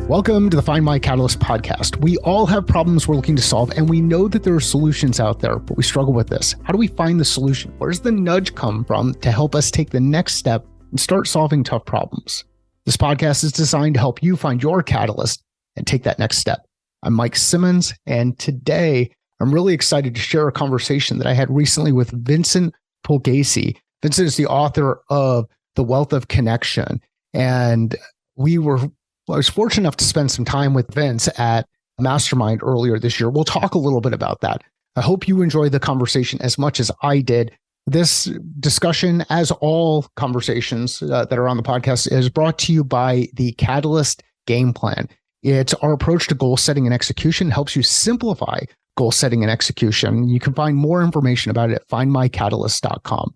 Welcome to the Find My Catalyst podcast. We all have problems we're looking to solve, and we know that there are solutions out there, but we struggle with this. How do we find the solution? Where does the nudge come from to help us take the next step and start solving tough problems? This podcast is designed to help you find your catalyst and take that next step. I'm Mike Simmons, and today I'm really excited to share a conversation that I had recently with Vincent Pugliese. Vincent is the author of The Wealth of Connection, and I was fortunate enough to spend some time with Vince at Mastermind earlier this year. We'll talk a little bit about that. I hope you enjoyed the conversation as much as I did. This discussion, as all conversations that are on the podcast, is brought to you by the Catalyst Game Plan. It's our approach to goal setting and execution, helps you simplify goal setting and execution. You can find more information about it at findmycatalyst.com.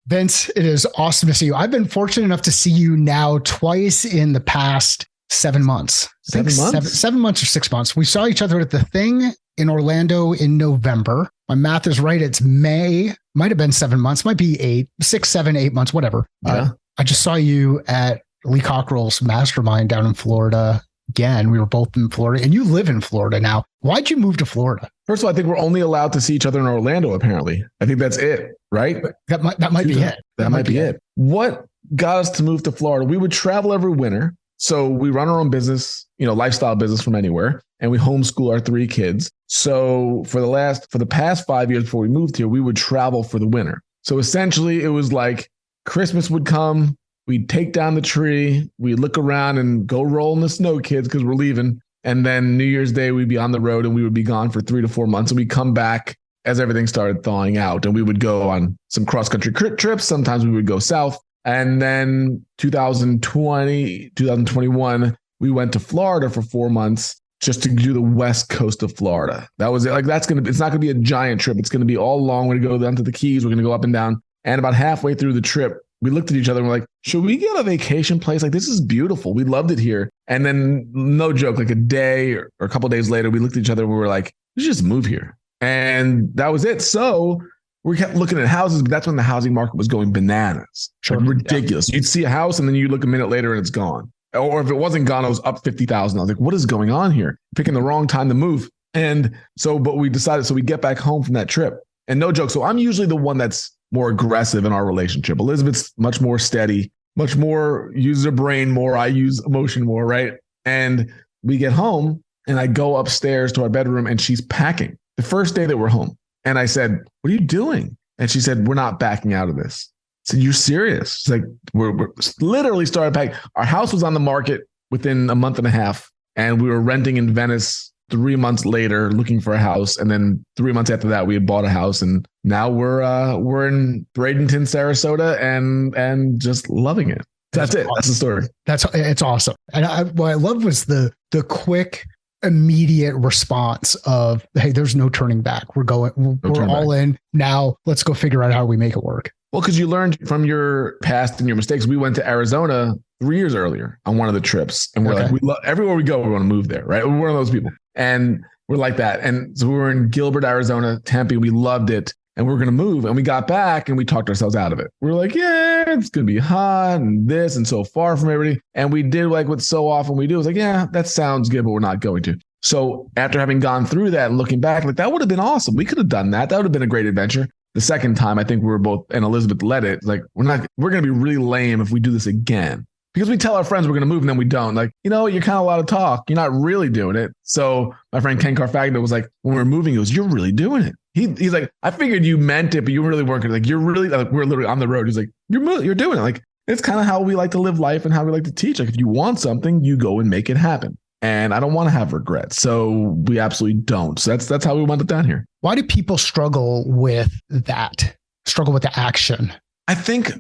Vince, it is awesome to see you. I've been fortunate enough to see you now twice in the past 7 months. 7 months? 7 months or 6 months. We saw each other at the Thing in Orlando in November. My math is right. It's May. Might have been 7 months. Might be 6, 7, 8 months, whatever. Yeah. I just saw you at Lee Cockrell's Mastermind down in Florida. Again, we were both in Florida, and you live in Florida now. Why'd you move to Florida? First of all, I think we're only allowed to see each other in Orlando, apparently. I think that's it, right? That might be it. That might be it. What got us to move to Florida? We would travel every winter. So we run our own business, lifestyle business from anywhere, and we homeschool our 3 kids. So for the past 5 years before we moved here, we would travel for the winter. So essentially it was like Christmas would come, we'd take down the tree, we'd look around and go roll in the snow, kids, because we're leaving. And then New Year's Day, we'd be on the road and we would be gone for 3 to 4 months. And we'd come back as everything started thawing out. And we would go on some cross-country trips. Sometimes we would go south. And then 2021, we went to Florida for 4 months just to do the west coast of Florida. That was it. Like, it's not going to be a giant trip. It's going to be all long. We're going to go down to the Keys. We're going to go up and down. And about halfway through the trip, we looked at each other and we're like, should we get a vacation place? Like, this is beautiful. We loved it here. And then, no joke, like a day or a couple of days later, we looked at each other and we were like, we should just move here. And that was it. So we kept looking at houses, but that's when the housing market was going bananas. Sure. Like, ridiculous. Yeah. You'd see a house and then you look a minute later and it's gone. Or if it wasn't gone, it was up 50,000. I was like, what is going on here? Picking the wrong time to move. And so, but we decided, so we get back home from that trip. And no joke. So I'm usually the one that's more aggressive in our relationship. Elizabeth's much more steady, much more uses her brain more. I use emotion more, right? And we get home and I go upstairs to our bedroom and she's packing the first day that we're home. And I said, what are you doing? And she said, we're not backing out of this. I said, you're serious? She's like, we're literally started packing. Our house was on the market within a month and a half. And we were renting in Venice 3 months later, looking for a house. And then 3 months after that, we had bought a house. And now we're in Bradenton, Sarasota, and just loving it. That's it. Awesome. That's the story. It's awesome. And what I loved was the quick, immediate response of, hey, there's no turning back. We're all in now. Let's go figure out how we make it work. Well, because you learned from your past and your mistakes. We went to Arizona 3 years earlier on one of the trips, and we're like, everywhere we go, we want to move there, right? We're one of those people, and we're like that. And so we were in Gilbert, Arizona, Tempe. We loved it, and we were going to move. And we got back, and we talked ourselves out of it. We were like, yeah, it's going to be hot and this and so far from everybody. And we did like what so often we do. It was like, yeah, that sounds good, but we're not going to. So after having gone through that and looking back, like, that would have been awesome. We could have done that. That would have been a great adventure. The second time, I think we were both, and Elizabeth led it. Like, we're going to be really lame if we do this again, because we tell our friends we're going to move and then we don't. Like, you're kind of a lot of talk. You're not really doing it. So my friend Ken Carfagna was like, when we were moving, he goes, you're really doing it. He's like, I figured you meant it, but you really weren't. Like, you're really, like, we're literally on the road. He's like, you're doing it. Like, it's kind of how we like to live life and how we like to teach. Like, if you want something, you go and make it happen. And I don't want to have regrets. So we absolutely don't. So that's how we wound up down here. Why do people struggle with that? Struggle with the action? I think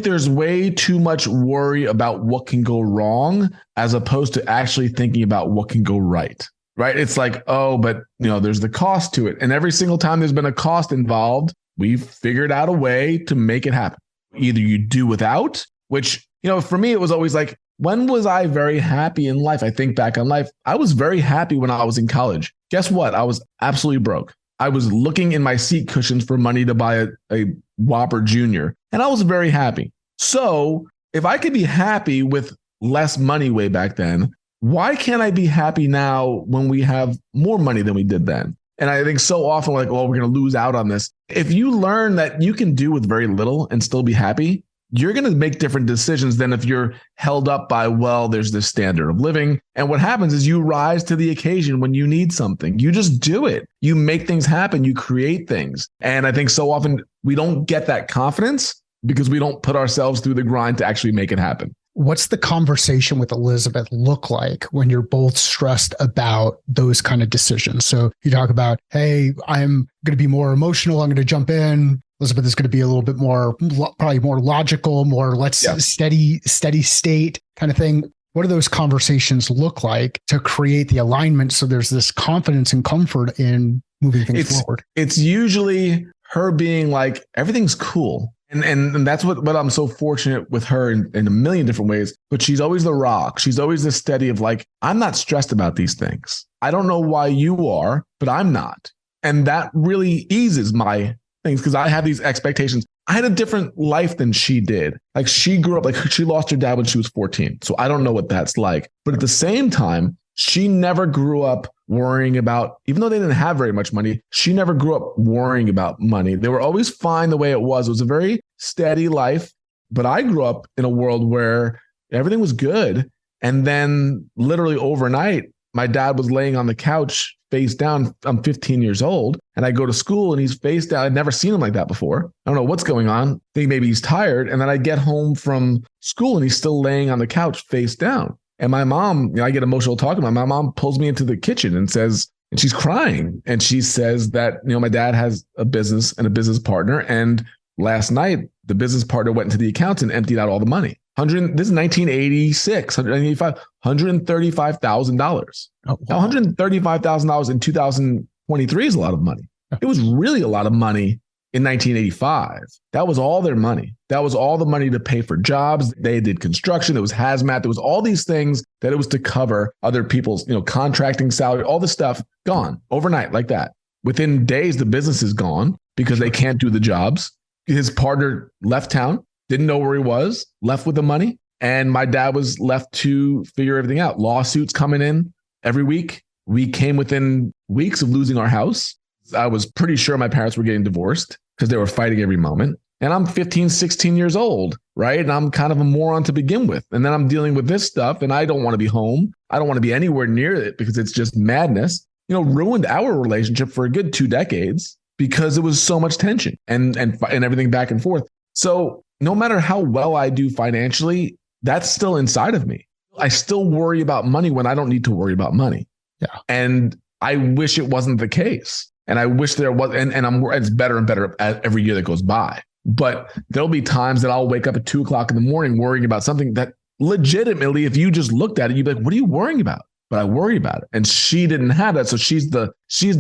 there's way too much worry about what can go wrong as opposed to actually thinking about what can go right. Right? It's like, oh, but there's the cost to it. And every single time there's been a cost involved, we've figured out a way to make it happen. Either you do without, which, for me, it was always like, when was I very happy in life? I think back on life. I was very happy when I was in college. Guess what? I was absolutely broke. I was looking in my seat cushions for money to buy a Whopper Junior, and I was very happy. So if I could be happy with less money way back then, why can't I be happy now when we have more money than we did then? And I think so often we're like, well, we're going to lose out on this. If you learn that you can do with very little and still be happy, you're going to make different decisions than if you're held up by, well, there's this standard of living. And what happens is you rise to the occasion when you need something. You just do it. You make things happen. You create things. And I think so often we don't get that confidence because we don't put ourselves through the grind to actually make it happen. What's the conversation with Elizabeth look like when you're both stressed about those kind of decisions? So you talk about, hey, I'm going to be more emotional. I'm going to jump in. Elizabeth is going to be a little bit more, probably more logical, more steady state kind of thing. What do those conversations look like to create the alignment so there's this confidence and comfort in moving things forward? It's usually her being like, everything's cool. And that's what I'm so fortunate with her in a million different ways. But she's always the rock. She's always the steady of like, I'm not stressed about these things. I don't know why you are, but I'm not. And that really eases my things because I have these expectations. I had a different life than she did. Like she grew up, like she lost her dad when she was 14. So I don't know what that's like. But at the same time, she never grew up worrying about, even though they didn't have very much money, she never grew up worrying about money. They were always fine the way it was. It was a very steady life. But I grew up in a world where everything was good. And then literally overnight, my dad was laying on the couch face down. I'm 15 years old and I go to school and he's face down. I'd never seen him like that before. I don't know what's going on. I think maybe he's tired. And then I get home from school and he's still laying on the couch face down. And my mom, I get emotional talking about. My mom pulls me into the kitchen and says, and she's crying. And she says that, my dad has a business and a business partner. And last night, the business partner went into the accounts and emptied out all the money. This is 1986, 185, $135,000. Oh, wow. Now, $135,000 in 2023 is a lot of money. It was really a lot of money in 1985. That was all their money. That was all the money to pay for jobs. They did construction. There was hazmat. There was all these things that it was to cover other people's, contracting salary, all this stuff gone overnight like that. Within days, the business is gone because they can't do the jobs. His partner left town, didn't know where he was, left with the money. And my dad was left to figure everything out. Lawsuits coming in every week. We came within weeks of losing our house. I was pretty sure my parents were getting divorced because they were fighting every moment. And I'm 15, 16 years old, right? And I'm kind of a moron to begin with. And then I'm dealing with this stuff and I don't want to be home. I don't want to be anywhere near it because it's just madness. Ruined our relationship for a good 2 decades because it was so much tension and everything back and forth. So no matter how well I do financially, that's still inside of me. I still worry about money when I don't need to worry about money. Yeah. And I wish it wasn't the case. And I wish there was, and it's better and better every year that goes by. But there'll be times that I'll wake up at 2:00 in the morning worrying about something that legitimately, if you just looked at it, you'd be like, what are you worrying about? But I worry about it. And she didn't have that. So she's the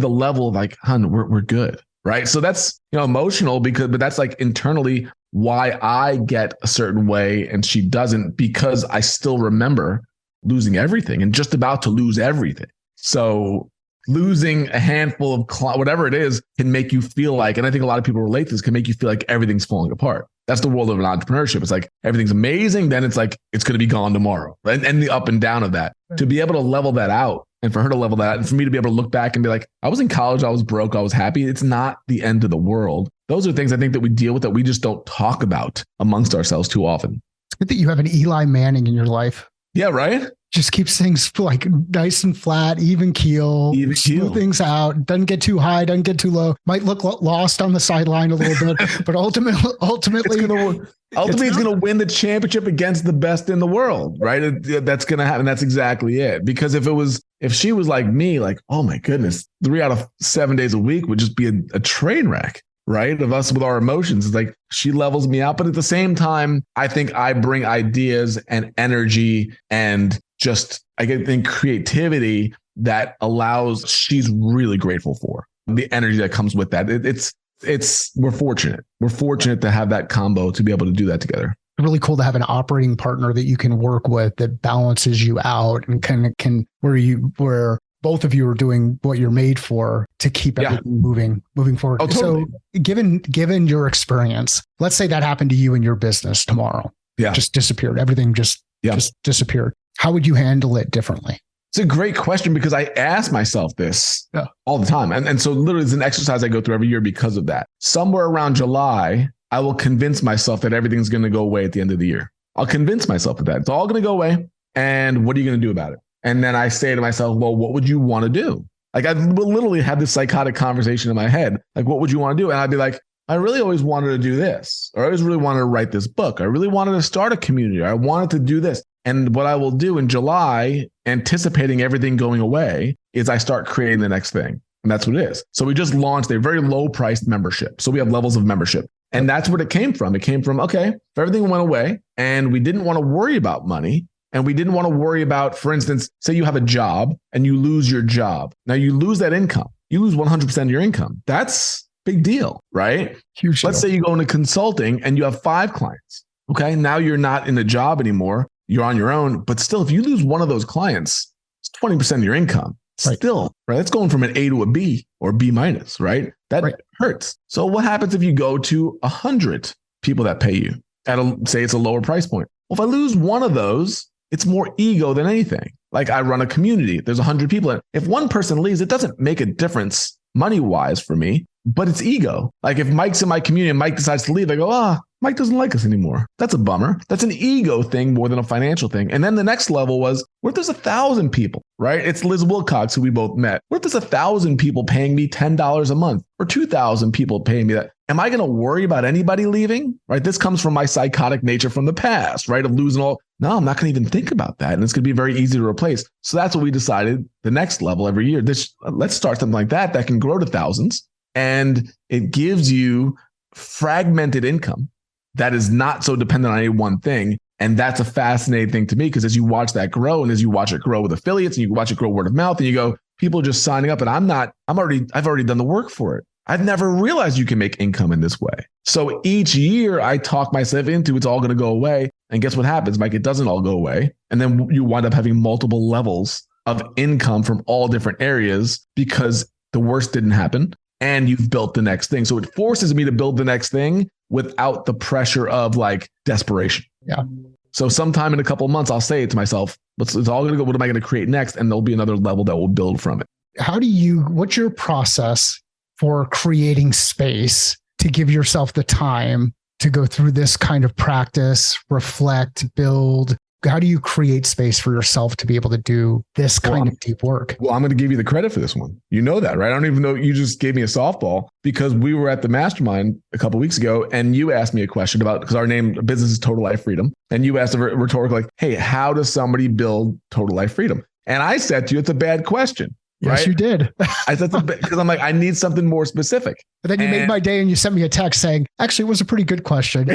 level of like, hun, we're good. Right. So that's, emotional but that's like internally why I get a certain way and she doesn't, because I still remember losing everything and just about to lose everything. So losing a handful of whatever it is can make you feel like, and I think a lot of people relate to this, can make you feel like everything's falling apart. That's the world of entrepreneurship. It's like everything's amazing. Then it's like, it's going to be gone tomorrow. And the up and down of that, to be able to level that out and for her to level that out and for me to be able to look back and be like, I was in college, I was broke, I was happy. It's not the end of the world. Those are things I think that we deal with that we just don't talk about amongst ourselves too often. It's good that you have an Eli Manning in your life. Yeah, right? Just keeps things like nice and flat, even keel, smooth things out, doesn't get too high, doesn't get too low. Might look lost on the sideline a little bit, but ultimately it's going to win the championship against the best in the world, right? That's going to happen. That's exactly it. Because if she was like me, like, oh my goodness, 3 out of 7 days a week would just be a train wreck. Right? Of us with our emotions. It's like she levels me out. But at the same time, I think I bring ideas and energy and just, I think, creativity that allows, she's really grateful for the energy that comes with that. We're fortunate. We're fortunate to have that combo to be able to do that together. Really cool to have an operating partner that you can work with that balances you out and where both of you are doing what you're made for to keep everything moving forward. Oh, totally. So given your experience, let's say that happened to you in your business tomorrow. Yeah. Just disappeared. Everything just disappeared. How would you handle it differently? It's a great question because I ask myself this all the time. And so literally it's an exercise I go through every year because of that. Somewhere around July, I will convince myself that everything's going to go away at the end of the year. I'll convince myself of that. It's all going to go away. And what are you going to do about it? And then I say to myself, well, what would you want to do? Like I will literally have this psychotic conversation in my head. Like, what would you want to do? And I'd be like, I really always wanted to do this, or I always really wanted to write this book. I really wanted to start a community. I wanted to do this. And what I will do in July, anticipating everything going away, is I start creating the next thing. And that's what it is. So we just launched a very low priced membership. So we have levels of membership. And that's what it came from. It came from, okay, if everything went away and we didn't want to worry about money, and we didn't want to worry about, for instance, say you have a job and you lose your job. Now you lose that income. You lose 100% of your income. That's big deal, right? Huge. Let's say you go into consulting and you have 5 clients. Okay. Now you're not in the job anymore. You're on your own. But still, if you lose one of those clients, it's 20% of your income. Still, right? That's going from an A to a B or B minus, right? That hurts. So what happens if you go to 100 people that pay you at say it's a lower price point? Well, if I lose one of those, it's more ego than anything. Like I run a community. There's 100 people. If one person leaves, it doesn't make a difference money-wise for me, but it's ego. Like if Mike's in my community and Mike decides to leave, I go, Mike doesn't like us anymore. That's a bummer. That's an ego thing more than a financial thing. And then the next level was, what if there's 1,000 people, right? It's Liz Wilcox, who we both met. What if there's 1,000 people paying me $10 a month or 2,000 people paying me that? Am I going to worry about anybody leaving? Right? This comes from my psychotic nature from the past, right? Of losing all. No, I'm not going to even think about that. And it's going to be very easy to replace. So that's what we decided the next level every year. Let's start something like that can grow to thousands. And it gives you fragmented income that is not so dependent on any one thing. And that's a fascinating thing to me because as you watch that grow and as you watch it grow with affiliates and you watch it grow word of mouth and you go, people are just signing up and I've already done the work for it. I've never realized you can make income in this way. So each year I talk myself into it's all going to go away. And guess what happens, Mike? It doesn't all go away. And then you wind up having multiple levels of income from all different areas because the worst didn't happen and you've built the next thing. So it forces me to build the next thing without the pressure of like desperation. Yeah. So sometime in a couple of months, I'll say it to myself, it's all going to go, what am I going to create next? And there'll be another level that will build from it. What's your process for creating space to give yourself the time to go through this kind of practice, reflect, build? How do you create space for yourself to be able to do this kind of deep work? Well, I'm going to give you the credit for this one. You know that, right? I don't even know you just gave me a softball because we were at the mastermind a couple of weeks ago and you asked me a question about, because our business is Total Life Freedom. And you asked a rhetorical, like, hey, how does somebody build total life freedom? And I said to you, it's a bad question. Yes, right? you did. I said because I'm like, I need something more specific. But then you made my day and you sent me a text saying, actually, it was a pretty good question.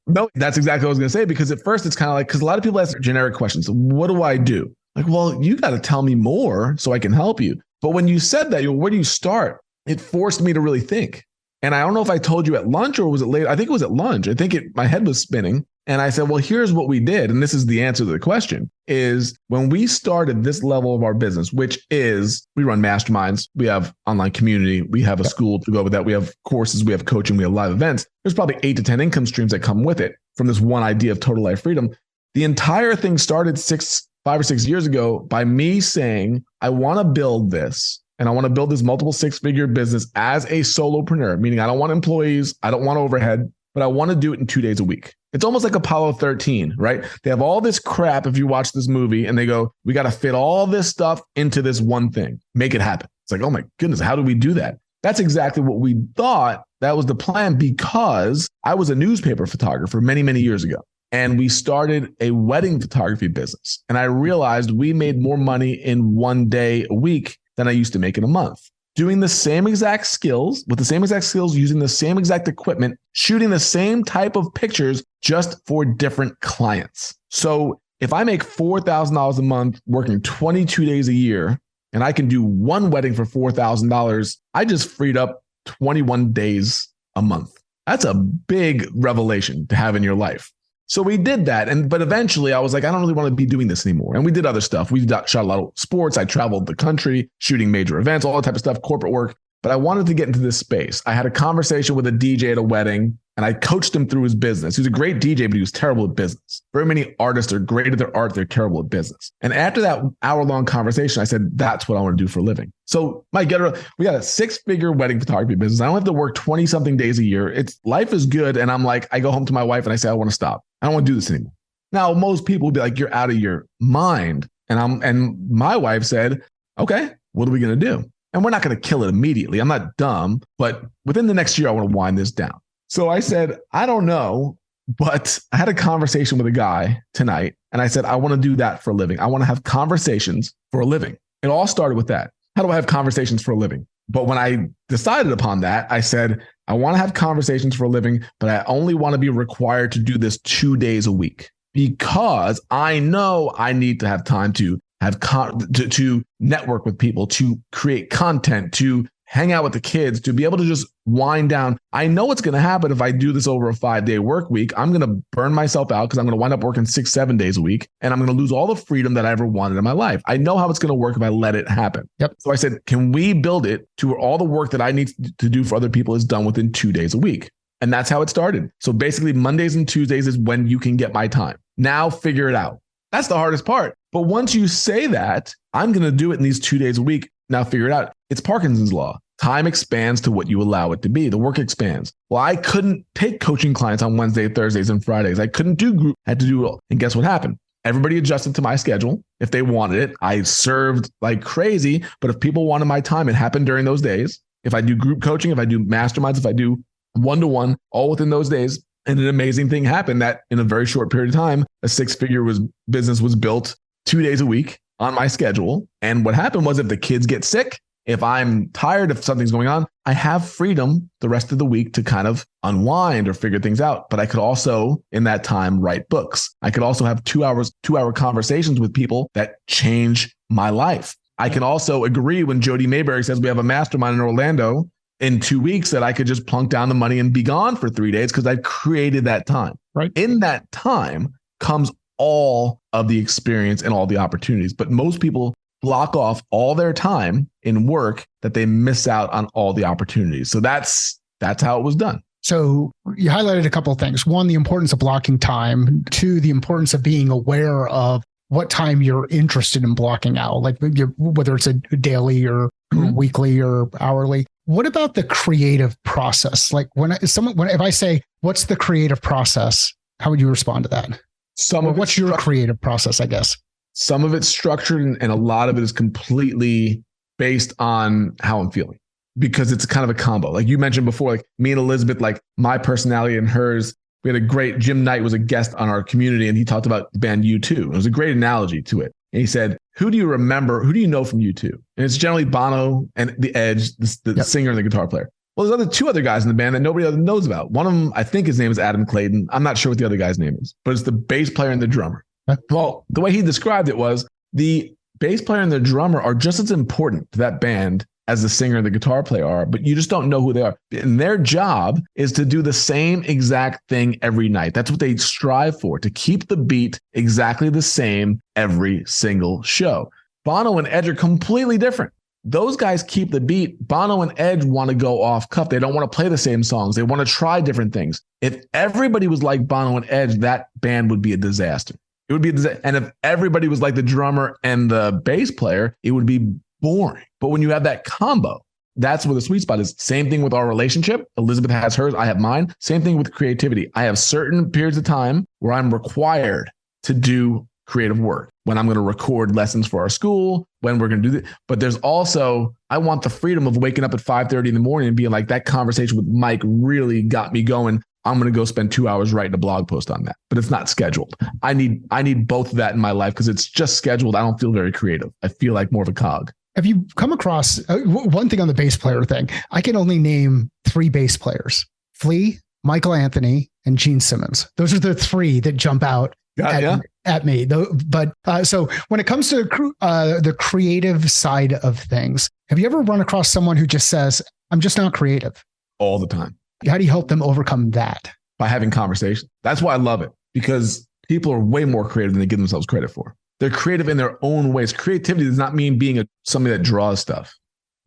No, that's exactly what I was going to say. Because at first it's kind of like, because a lot of people ask generic questions. What do I do? Like, well, you got to tell me more so I can help you. But when you said that, where do you start? It forced me to really think. And I don't know if I told you at lunch or was it later? I think it was at lunch. I think my head was spinning. And I said, well, here's what we did. And this is the answer to the question is when we started this level of our business, which is we run masterminds, we have online community, we have a school to go with that. We have courses, we have coaching, we have live events. There's probably 8 to 10 income streams that come with it from this one idea of total life freedom. The entire thing started 5 or 6 years ago by me saying, I want to build this. And I want to build this multiple 6-figure business as a solopreneur, meaning I don't want employees, I don't want overhead, but I want to do it in 2 days a week. It's almost like Apollo 13, right? They have all this crap if you watch this movie and they go, we got to fit all this stuff into this one thing, make it happen. It's like, oh my goodness, how do we do that? That's exactly what we thought. That was the plan because I was a newspaper photographer many, many years ago. And we started a wedding photography business. And I realized we made more money in 1 day a week than I used to make in a month. Doing the same exact skills, with the same exact skills, using the same exact equipment, shooting the same type of pictures, just for different clients. So if I make $4,000 a month, working 22 days a year, and I can do one wedding for $4,000, I just freed up 21 days a month. That's a big revelation to have in your life. So we did that. But eventually I was like, I don't really want to be doing this anymore. And we did other stuff. We shot a lot of sports. I traveled the country, shooting major events, all that type of stuff, corporate work. but I wanted to get into this space. I had a conversation with a DJ at a wedding and I coached him through his business. He was a great DJ, but he was terrible at business. Very many artists are great at their art. They're terrible at business. And after that hour-long conversation, I said, that's what I want to do for a living. So Mike, we got a 6-figure wedding photography business. I don't have to work 20-something days a year. Life is good. And I'm like, I go home to my wife and I say, I want to stop. I don't want to do this anymore. Now, most people would be like, you're out of your mind. And my wife said, okay, what are we going to do? And we're not going to kill it immediately. I'm not dumb, but within the next year, I want to wind this down. So I said, I don't know, but I had a conversation with a guy tonight. And I said, I want to do that for a living. I want to have conversations for a living. It all started with that. How do I have conversations for a living? But when I decided upon that, I said, I want to have conversations for a living, but I only want to be required to do this 2 days a week because I know I need to have time to to network with people, to create content, to hang out with the kids, to be able to just wind down. I know what's going to happen if I do this over a 5-day work week. I'm going to burn myself out because I'm going to wind up working 6-7 days a week, and I'm going to lose all the freedom that I ever wanted in my life. I know how it's going to work if I let it happen. Yep. So I said, can we build it to where all the work that I need to do for other people is done within 2 days a week? And that's how it started. So basically Mondays and Tuesdays is when you can get my time. Now figure it out. That's the hardest part. But once you say that, I'm going to do it in these 2 days a week. Now figure it out. It's Parkinson's law. Time expands to what you allow it to be. The work expands. Well, I couldn't take coaching clients on Wednesday, Thursdays, and Fridays. I couldn't do group. I had to do it all. And guess what happened? Everybody adjusted to my schedule. If they wanted it, I served like crazy. But if people wanted my time, it happened during those days. If I do group coaching, if I do masterminds, if I do one-to-one, all within those days. And an amazing thing happened that in a very short period of time, a 6-figure business was built 2 days a week on my schedule. And what happened was if the kids get sick, if I'm tired, if something's going on, I have freedom the rest of the week to kind of unwind or figure things out. But I could also, in that time, write books. I could also have 2-hour conversations with people that change my life. I can also agree when Jody Mayberry says we have a mastermind in Orlando in 2 weeks that I could just plunk down the money and be gone for 3 days because I've created that time. Right. In that time comes all of the experience and all the opportunities. But most people block off all their time in work that they miss out on all the opportunities. So that's how it was done. So you highlighted a couple of things. One, the importance of blocking time. 2, the importance of being aware of what time you're interested in blocking out, like whether it's a daily or weekly or hourly. What about the creative process? Like if I say, what's the creative process? How would you respond to that? What's your creative process, I guess? Some of it's structured and a lot of it is completely based on how I'm feeling because it's kind of a combo. Like you mentioned before, like me and Elizabeth, like my personality and hers, we had a great, Jim Knight was a guest on our community and he talked about the band U2. It was a great analogy to it. And he said, who do you remember? Who do you know from U2? And it's generally Bono and The Edge, the singer and the guitar player. Well, there's 2 other guys in the band that nobody else knows about. One of them, I think his name is Adam Clayton. I'm not sure what the other guy's name is, but it's the bass player and the drummer. Well, the way he described it was the bass player and the drummer are just as important to that band as the singer and the guitar player are, but you just don't know who they are. And their job is to do the same exact thing every night. That's what they strive for, to keep the beat exactly the same every single show. Bono and Edge are completely different. Those guys keep the beat. Bono and Edge want to go off cuff. They don't want to play the same songs. They want to try different things. If everybody was like Bono and Edge, that band would be a disaster. It would be, and if everybody was like the drummer and the bass player, it would be boring. But when you have that combo, that's where the sweet spot is. Same thing with our relationship. Elizabeth has hers. I have mine. Same thing with creativity. I have certain periods of time where I'm required to do creative work. When I'm going to record lessons for our school, when we're going to do that. But there's also, I want the freedom of waking up at 5:30 in the morning and being like, that conversation with Mike really got me going. I'm going to go spend 2 hours writing a blog post on that, but it's not scheduled. I need both of that in my life because it's just scheduled. I don't feel very creative. I feel like more of a cog. Have you come across one thing on the bass player thing? I can only name 3 bass players: Flea, Michael Anthony, and Gene Simmons. Those are the 3 that jump out at me. But so when it comes to the creative side of things, have you ever run across someone who just says, I'm just not creative? All the time. How do you help them overcome that? By having conversations. That's why I love it, because people are way more creative than they give themselves credit for. They're creative in their own ways. Creativity does not mean being somebody that draws stuff.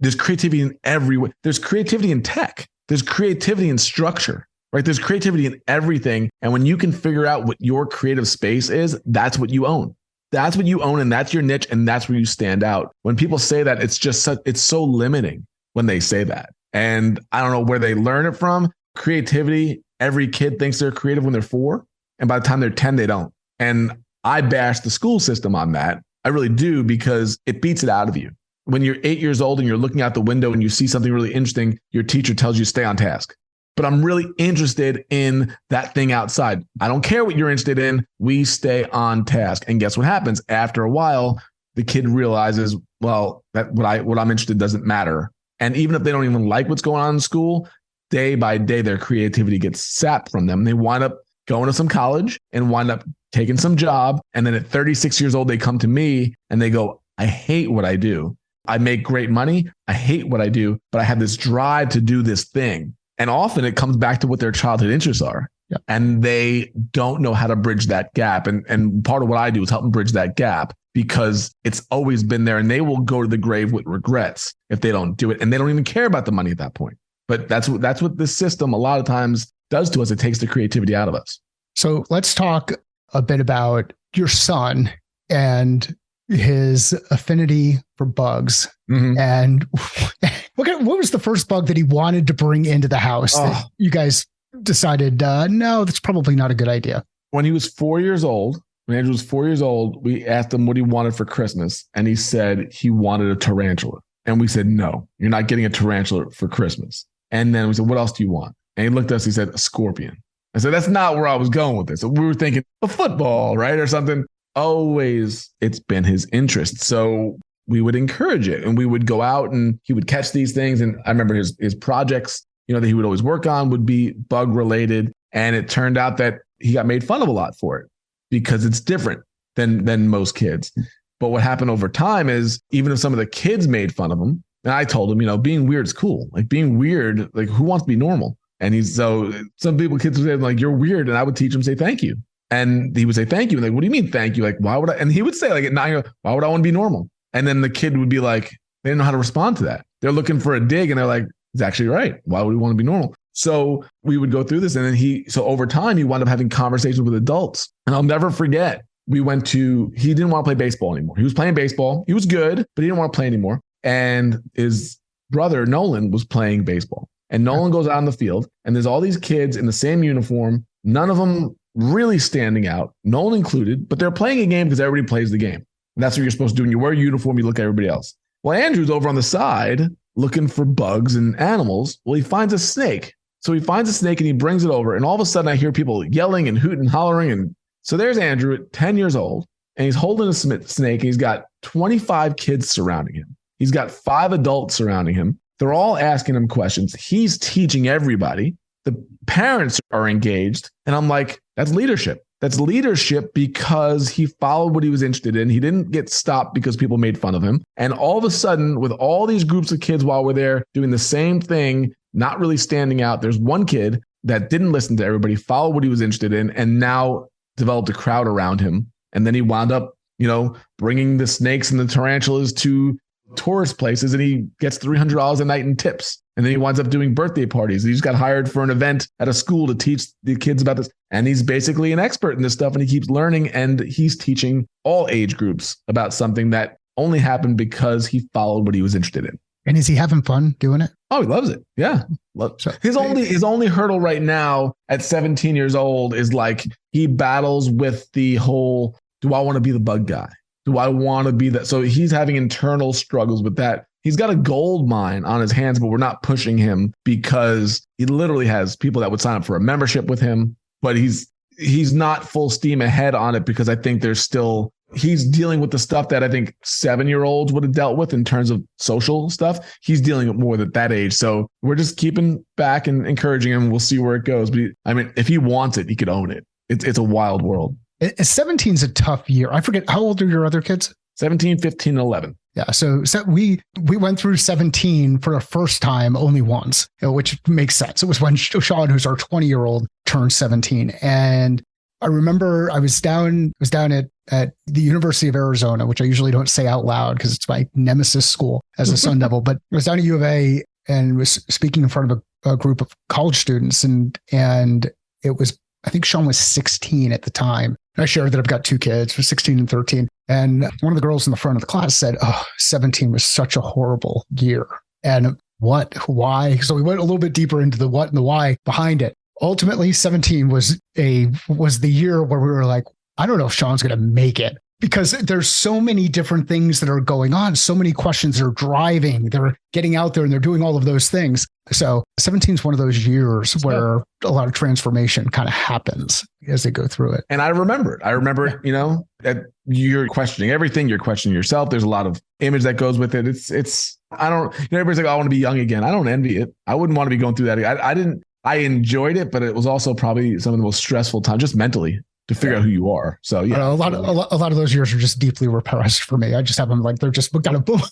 There's creativity in every way. There's creativity in tech. There's creativity in structure, right? There's creativity in everything. And when you can figure out what your creative space is, that's what you own. That's what you own, and that's your niche, and that's where you stand out. When people say that, it's so limiting when they say that. And I don't know where they learn it from. Creativity, every kid thinks they're creative when they're 4, and by the time they're 10, they don't. And I bash the school system on that. I really do, because it beats it out of you. When you're 8 years old and you're looking out the window and you see something really interesting, your teacher tells you to stay on task. But I'm really interested in that thing outside. I don't care what you're interested in. We stay on task. And guess what happens? After a while, the kid realizes, well, that what I'm interested in doesn't matter. And even if they don't even like what's going on in school, day by day, their creativity gets sapped from them. They wind up going to some college and wind up taking some job. And then at 36 years old, they come to me and they go, I hate what I do. I make great money. I hate what I do, but I have this drive to do this thing. And often it comes back to what their childhood interests are. Yeah. And they don't know how to bridge that gap. And part of what I do is help them bridge that gap, because it's always been there, and they will go to the grave with regrets if they don't do it. And they don't even care about the money at that point. But that's what this system a lot of times does to us. It takes the creativity out of us. So let's talk a bit about your son and his affinity for bugs. Mm-hmm. And what was the first bug that he wanted to bring into the house that you guys decided, no, that's probably not a good idea? When he was 4 years old, when Andrew was 4 years old, we asked him what he wanted for Christmas. And he said he wanted a tarantula. And we said, no, you're not getting a tarantula for Christmas. And then we said, what else do you want? And he looked at us, he said, a scorpion. I said, that's not where I was going with this. So we were thinking a football, right? Or something. Always, it's been his interest. So we would encourage it, and we would go out and he would catch these things. And I remember his projects, that he would always work on would be bug related. And it turned out that he got made fun of a lot for it, because it's different than most kids. But what happened over time is, even if some of the kids made fun of him, and I told him, being weird is cool. Like, being weird, like, who wants to be normal? And so some kids would say, like, you're weird. And I would teach him, say, thank you. And he would say, thank you. And like, what do you mean, thank you? Like, why would I? And he would say, like, at 9, why would I want to be normal? And then the kid would be like, they didn't know how to respond to that. They're looking for a dig, and they're like, he's actually right. Why would we want to be normal? So we would go through this. And then so over time, he wound up having conversations with adults. And I'll never forget, he didn't want to play baseball anymore. He was playing baseball. He was good, but he didn't want to play anymore. And his brother, Nolan, was playing baseball. And Nolan goes out on the field, and there's all these kids in the same uniform, none of them really standing out, Nolan included, but they're playing a game because everybody plays the game. And that's what you're supposed to do. When you wear a uniform, you look at everybody else. Well, Andrew's over on the side looking for bugs and animals. Well, he finds a snake. So he finds a snake and he brings it over. And all of a sudden I hear people yelling and hooting and hollering. And so there's Andrew at 10 years old, and he's holding a snake, and he's got 25 kids surrounding him. He's got 5 adults surrounding him. They're all asking him questions. He's teaching everybody. The parents are engaged. And I'm like, that's leadership. That's leadership, because he followed what he was interested in. He didn't get stopped because people made fun of him. And all of a sudden, with all these groups of kids while we're there doing the same thing, not really standing out, there's one kid that didn't listen to everybody, followed what he was interested in, and now developed a crowd around him. And then he wound up, bringing the snakes and the tarantulas to tourist places, and he gets $300 a night in tips. And then he winds up doing birthday parties. He just got hired for an event at a school to teach the kids about this. And he's basically an expert in this stuff, and he keeps learning, and he's teaching all age groups about something that only happened because he followed what he was interested in. And is he having fun doing it? Oh, he loves it. Yeah. His only hurdle right now at 17 years old is like, he battles with the whole, do I want to be the bug guy? Do I want to be that? So he's having internal struggles with that. He's got a gold mine on his hands, but we're not pushing him, because he literally has people that would sign up for a membership with him, but he's not full steam ahead on it, because I think he's dealing with the stuff that I think 7-year-olds would have dealt with in terms of social stuff. He's dealing with more at that age. So we're just keeping back and encouraging him. We'll see where it goes. But I mean, if he wants it, he could own it. It's a wild world. 17 is a tough year. I forget, how old are your other kids? 17, 15, 11. Yeah. So we went through 17 for the first time only once, which makes sense. It was when Sean, who's our 20-year-old, turned 17. And I remember I was down at at the University of Arizona, which I usually don't say out loud because it's my nemesis school as a Sun Devil, but I was down at U of A and was speaking in front of a group of college students. And it was, I think Sean was 16 at the time. And I shared that I've got two kids, 16 and 13. And one of the girls in the front of the class said, "Oh, 17 was such a horrible year." And what, why? So we went a little bit deeper into the what and the why behind it. Ultimately, 17 was the year where we were like, I don't know if Sean's going to make it, because there's so many different things that are going on. So many questions that are driving, they're getting out there and they're doing all of those things. So 17 is one of those years where a lot of transformation kind of happens as they go through it. And I remember it, that you're questioning everything. You're questioning yourself. There's a lot of image that goes with it. Everybody's like, I want to be young again. I don't envy it. I wouldn't want to be going through that. I enjoyed it, but it was also probably some of the most stressful times just mentally to figure out who you are. So yeah, a lot of those years are just deeply repressed for me. I just have them like, they're just kind of boom.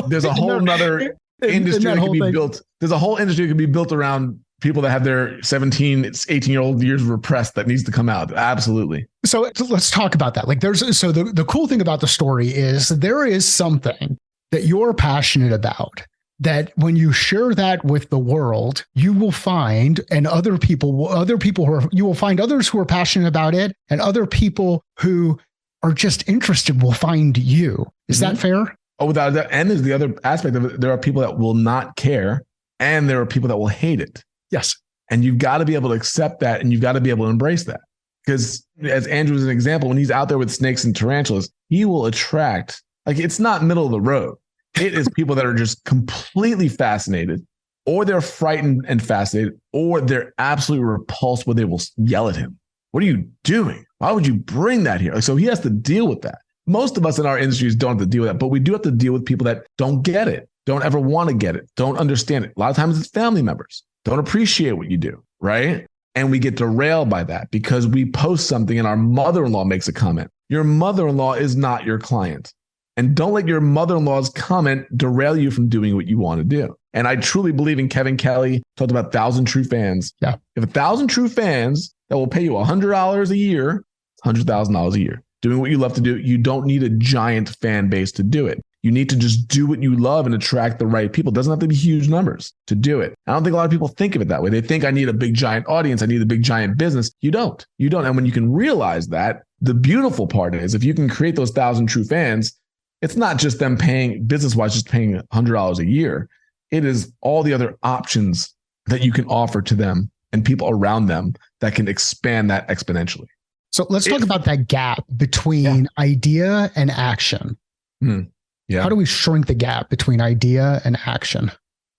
There's a whole nother industry that can be built. There's a whole industry that can be built around people that have their 17, 18-year-old years repressed that needs to come out. Absolutely. So let's talk about that. Like the cool thing about the story is there is something that you're passionate about, that when you share that with the world, you will find, and you will find others who are passionate about it, and other people who are just interested will find you. Is that fair? Oh, without that. And there's the other aspect of it. There are people that will not care, and there are people that will hate it. Yes. And you've got to be able to accept that, and you've got to be able to embrace that. Because as Andrew is an example, when he's out there with snakes and tarantulas, he will attract, like, it's not middle of the road. It is people that are just completely fascinated, or they're frightened and fascinated, or they're absolutely repulsed where they will yell at him. What are you doing? Why would you bring that here? So he has to deal with that. Most of us in our industries don't have to deal with that, but we do have to deal with people that don't get it, don't ever want to get it, don't understand it. A lot of times it's family members, don't appreciate what you do, right? And we get derailed by that because we post something and our mother-in-law makes a comment. Your mother-in-law is not your client. And don't let your mother-in-law's comment derail you from doing what you want to do. And I truly believe in Kevin Kelly, talked about 1,000 true fans. Yeah. If 1,000 true fans that will pay you $100 a year, $100,000 a year, doing what you love to do, you don't need a giant fan base to do it. You need to just do what you love and attract the right people. It doesn't have to be huge numbers to do it. I don't think a lot of people think of it that way. They think I need a big giant audience. I need a big giant business. You don't. And when you can realize that, the beautiful part is if you can create those 1,000 true fans, it's not just them paying business-wise, just paying $100 a year. It is all the other options that you can offer to them and people around them that can expand that exponentially. So let's talk about that gap between idea and action. Yeah. How do we shrink the gap between idea and action?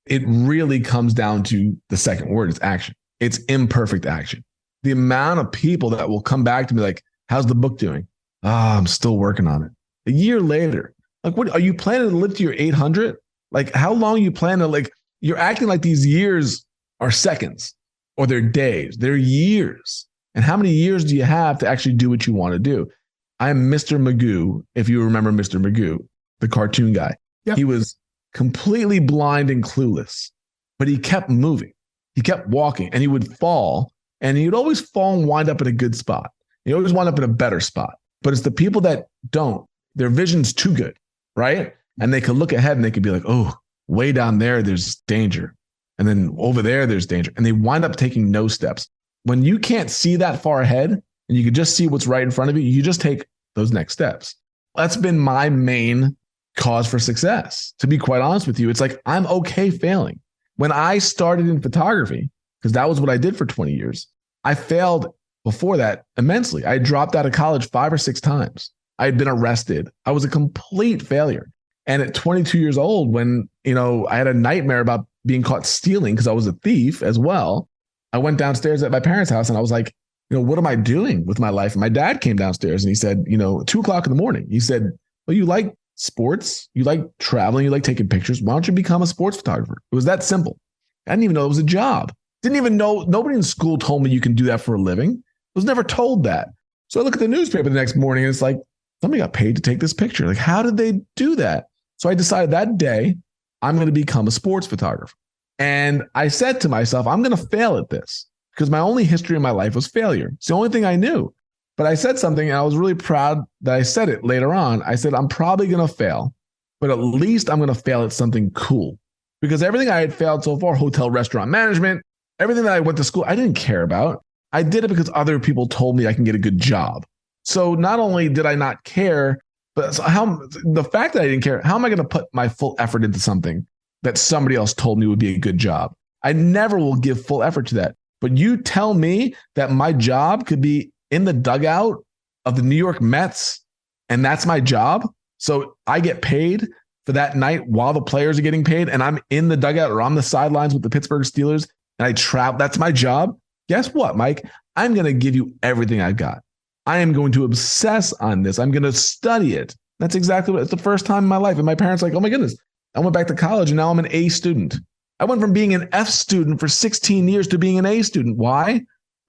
It really comes down to the second word. It's action. It's imperfect action. The amount of people that will come back to me like, how's the book doing? I'm still working on it. A year later, like, what are you planning to live to your 800? Like, how long you plan to, like, you're acting like these years are seconds or they're days, they're years. And how many years do you have to actually do what you want to do? I'm Mr. Magoo. If you remember Mr. Magoo, the cartoon guy, He was completely blind and clueless, but he kept moving. He kept walking and he would fall, and he would always fall and wind up in a good spot. He always wind up in a better spot. But it's the people that don't. Their vision's too good, right? And they could look ahead and they could be like, oh, way down there, there's danger. And then over there, there's danger. And they wind up taking no steps. When you can't see that far ahead and you can just see what's right in front of you, you just take those next steps. That's been my main cause for success. To be quite honest with you, it's like, I'm okay failing. When I started in photography, because that was what I did for 20 years, I failed before that immensely. I dropped out of college 5 or 6 times. I had been arrested. I was a complete failure. And at 22 years old, when, I had a nightmare about being caught stealing because I was a thief as well, I went downstairs at my parents' house and I was like, what am I doing with my life? And my dad came downstairs and he said, 2:00 in the morning, he said, well, you like sports, you like traveling, you like taking pictures. Why don't you become a sports photographer? It was that simple. I didn't even know it was a job. Didn't even know. Nobody in school told me you can do that for a living. I was never told that. So I look at the newspaper the next morning and it's like, somebody got paid to take this picture. Like, how did they do that? So I decided that day I'm going to become a sports photographer. And I said to myself, I'm going to fail at this because my only history in my life was failure. It's the only thing I knew. But I said something and I was really proud that I said it later on. I said, I'm probably going to fail, but at least I'm going to fail at something cool. Because everything I had failed so far, hotel, restaurant management, everything that I went to school, I didn't care about. I did it because other people told me I can get a good job. So not only did I not care, but the fact that I didn't care, how am I going to put my full effort into something that somebody else told me would be a good job? I never will give full effort to that. But you tell me that my job could be in the dugout of the New York Mets, and that's my job. So I get paid for that night while the players are getting paid, and I'm in the dugout or on the sidelines with the Pittsburgh Steelers, and I travel. That's my job. Guess what, Mike? I'm going to give you everything I've got. I am going to obsess on this. I'm going to study it. That's exactly what it's the first time in my life. And my parents are like, oh my goodness, I went back to college and now I'm an A student. I went from being an F student for 16 years to being an A student. Why?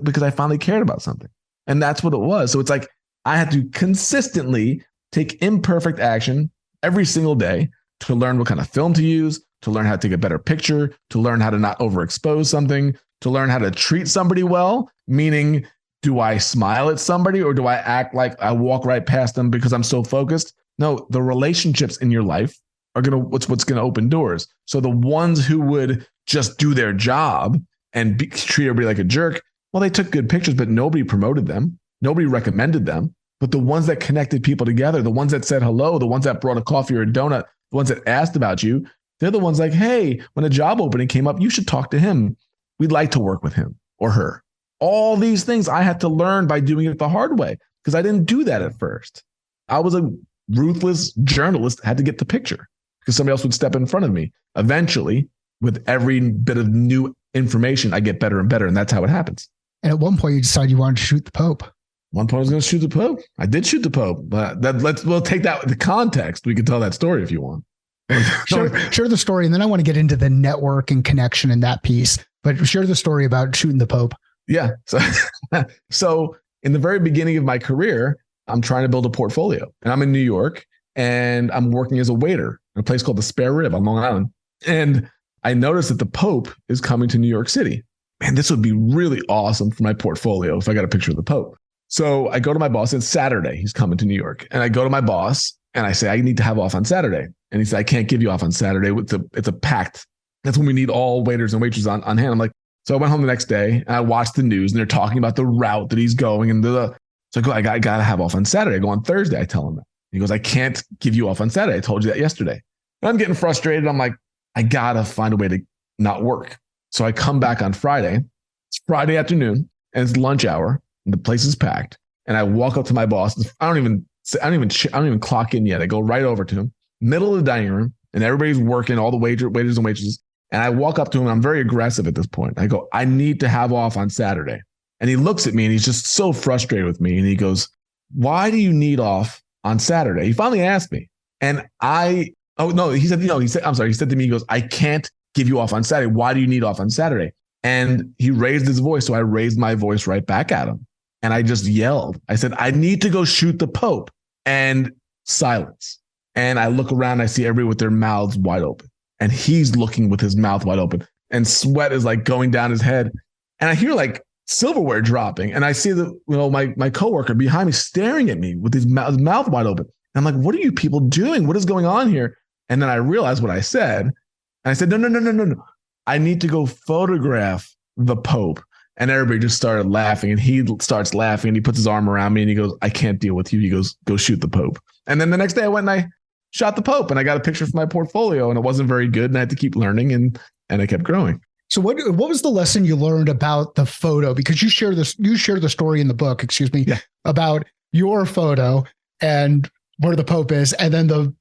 Because I finally cared about something. And that's what it was. So it's like I had to consistently take imperfect action every single day to learn what kind of film to use, to learn how to take a better picture, to learn how to not overexpose something, to learn how to treat somebody well, meaning, do I smile at somebody or do I act like I walk right past them because I'm so focused? No, the relationships in your life are what's going to open doors. So the ones who would just do their job and treat everybody like a jerk, well, they took good pictures, but nobody promoted them. Nobody recommended them. But the ones that connected people together, the ones that said hello, the ones that brought a coffee or a donut, the ones that asked about you, they're the ones like, hey, when a job opening came up, you should talk to him. We'd like to work with him or her. All these things I had to learn by doing it the hard way because I didn't do that at first. I was a ruthless journalist, had to get the picture because somebody else would step in front of me. Eventually, with every bit of new information, I get better and better. And that's how it happens. And at one point, you decided you wanted to shoot the Pope. One point I was going to shoot the Pope. I did shoot the Pope, but we'll take that with the context. We can tell that story if you want. Share the story. And then I want to get into the network and connection in that piece. But share the story about shooting the Pope. Yeah. So in the very beginning of my career, I'm trying to build a portfolio. And I'm in New York and I'm working as a waiter in a place called the Spare Rib on Long Island. And I noticed that the Pope is coming to New York City. Man, this would be really awesome for my portfolio if I got a picture of the Pope. So I go to my boss. It's Saturday. He's coming to New York. And I go to my boss and I say, I need to have off on Saturday. And he said, I can't give you off on Saturday. It's a pact. That's when we need all waiters and waitresses on hand. I'm like, so I went home the next day and I watched the news and they're talking about the route that he's going. And so I go, I got to have off on Saturday. I go on Thursday. I tell him that. He goes, I can't give you off on Saturday. I told you that yesterday. And I'm getting frustrated. I'm like, I got to find a way to not work. So I come back on Friday. It's Friday afternoon and it's lunch hour and the place is packed. And I walk up to my boss. I don't even clock in yet. I go right over to him, middle of the dining room, and everybody's working, all the waiters and waitresses. And I walk up to him and I'm very aggressive at this point. I go, I need to have off on Saturday. And he looks at me and he's just so frustrated with me. And he goes, why do you need off on Saturday? He finally asked me. And he said to me, he goes, I can't give you off on Saturday. Why do you need off on Saturday? And he raised his voice. So I raised my voice right back at him. And I just yelled. I said, I need to go shoot the Pope. And silence. And I look around, I see everybody with their mouths wide open. And he's looking with his mouth wide open. And sweat is like going down his head. And I hear like silverware dropping. And I see my coworker behind me staring at me with his mouth wide open. And I'm like, what are you people doing? What is going on here? And then I realized what I said. And I said, no. I need to go photograph the Pope. And everybody just started laughing. And he starts laughing and he puts his arm around me and he goes, I can't deal with you. He goes, go shoot the Pope. And then the next day I went and I shot the Pope and I got a picture for my portfolio and it wasn't very good. And I had to keep learning and I kept growing. So what was the lesson you learned about the photo? Because you share the story in the book, about your photo and where the Pope is, and then the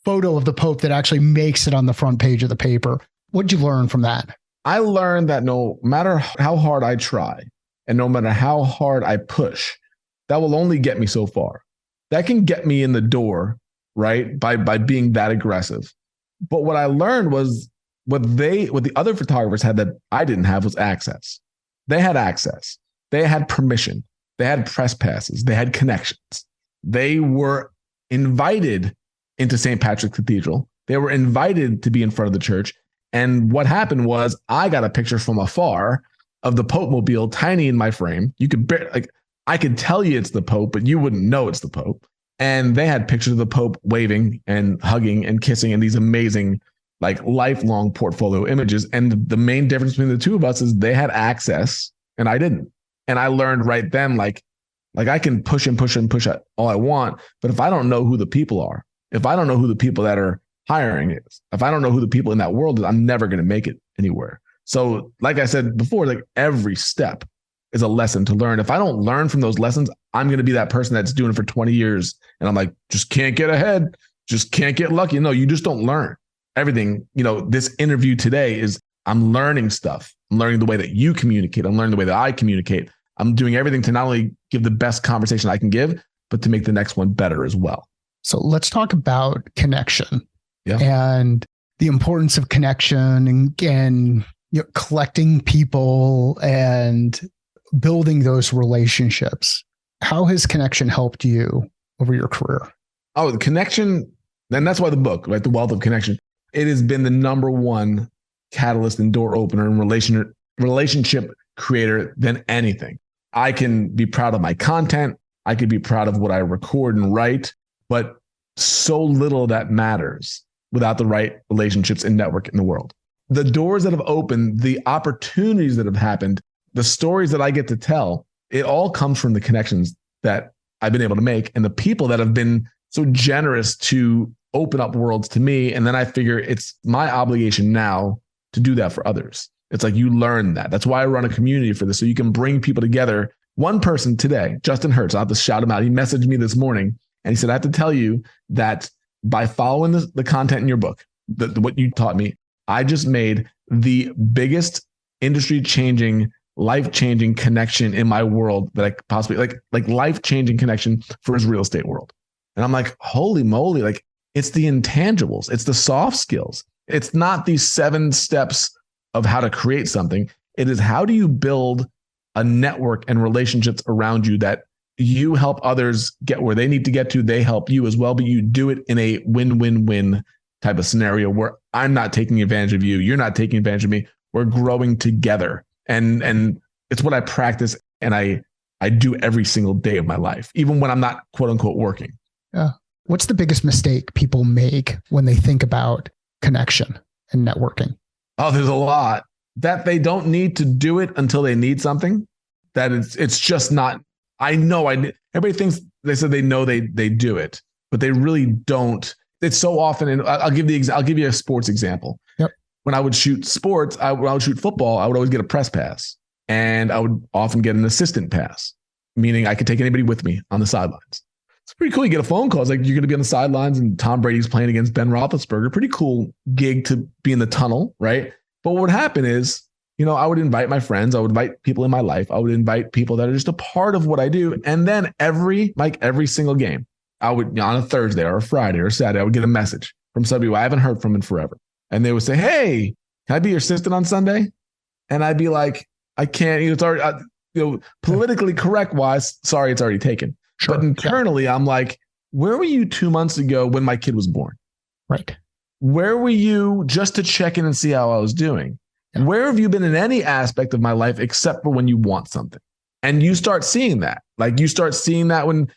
photo of the Pope that actually makes it on the front page of the paper. What did you learn from that? I learned that no matter how hard I try and no matter how hard I push, that will only get me so far. That can get me in the door, right? By being that aggressive. But what I learned was what the other photographers had that I didn't have was access. They had access. They had permission. They had press passes. They had connections. They were invited into St. Patrick's Cathedral. They were invited to be in front of the church. And what happened was I got a picture from afar of the Pope mobile, tiny in my frame. You could I could tell you it's the Pope, but you wouldn't know it's the Pope. And they had pictures of the Pope waving and hugging and kissing and these amazing, like lifelong portfolio images. And the main difference between the two of us is they had access and I didn't. And I learned right then, like I can push and push and push all I want. But if I don't know who the people are, if I don't know who the people that are hiring is, if I don't know who the people in that world is, I'm never going to make it anywhere. So like I said before, like every step is a lesson to learn. If I don't learn from those lessons, I'm going to be that person that's doing it for 20 years. And I'm like, just can't get ahead. Just can't get lucky. No, you just don't learn everything. This interview today is I'm learning stuff. I'm learning the way that you communicate. I'm learning the way that I communicate. I'm doing everything to not only give the best conversation I can give, but to make the next one better as well. So let's talk about connection and the importance of connection and collecting people and building those relationships. How has connection helped you over your career? Oh, the connection. And that's why the book, right? The Wealth of Connection. It has been the number one catalyst and door opener and relationship creator than anything. I can be proud of my content. I could be proud of what I record and write, but so little that matters without the right relationships and network in the world. The doors that have opened, the opportunities that have happened, the stories that I get to tell, it all comes from the connections that I've been able to make and the people that have been so generous to open up worlds to me. And then I figure it's my obligation now to do that for others. It's like you learn that. That's why I run a community for this. So you can bring people together. One person today, Justin Hertz, I'll have to shout him out. He messaged me this morning and he said, I have to tell you that by following the content in your book, what you taught me, I just made the biggest industry-changing, life-changing connection in my world that I possibly like life-changing connection for his real estate world. And I'm like, holy moly, like it's the intangibles. It's the soft skills. It's not these 7 steps of how to create something. It is how do you build a network and relationships around you that you help others get where they need to get to. They help you as well, but you do it in a win-win-win type of scenario where I'm not taking advantage of you. You're not taking advantage of me. We're growing together. And it's what I practice and I do every single day of my life, even when I'm not quote unquote working. Yeah. What's the biggest mistake people make when they think about connection and networking? Oh, there's a lot. That they don't need to do it until they need something. That it's just not. I know. Everybody thinks they said they know they do it, but they really don't. It's so often. And I'll give you a sports example. Yep. When I would shoot sports, when I would shoot football, I would always get a press pass, and I would often get an assistant pass, meaning I could take anybody with me on the sidelines. It's pretty cool. You get a phone call. It's like you're going to be on the sidelines and Tom Brady's playing against Ben Roethlisberger. Pretty cool gig to be in the tunnel, right? But what would happen is, I would invite my friends. I would invite people in my life. I would invite people that are just a part of what I do. And then every single game, I would, on a Thursday or a Friday or a Saturday, I would get a message from somebody who I haven't heard from in forever. And they would say, hey, can I be your assistant on Sunday? And I'd be like, I can't, it's already, politically correct wise, sorry, it's already taken. Sure. But internally, I'm like, where were you 2 months ago when my kid was born? Right. Where were you just to check in and see how I was doing? Yeah. Where have you been in any aspect of my life except for when you want something? And you start seeing that. Like you start seeing that when,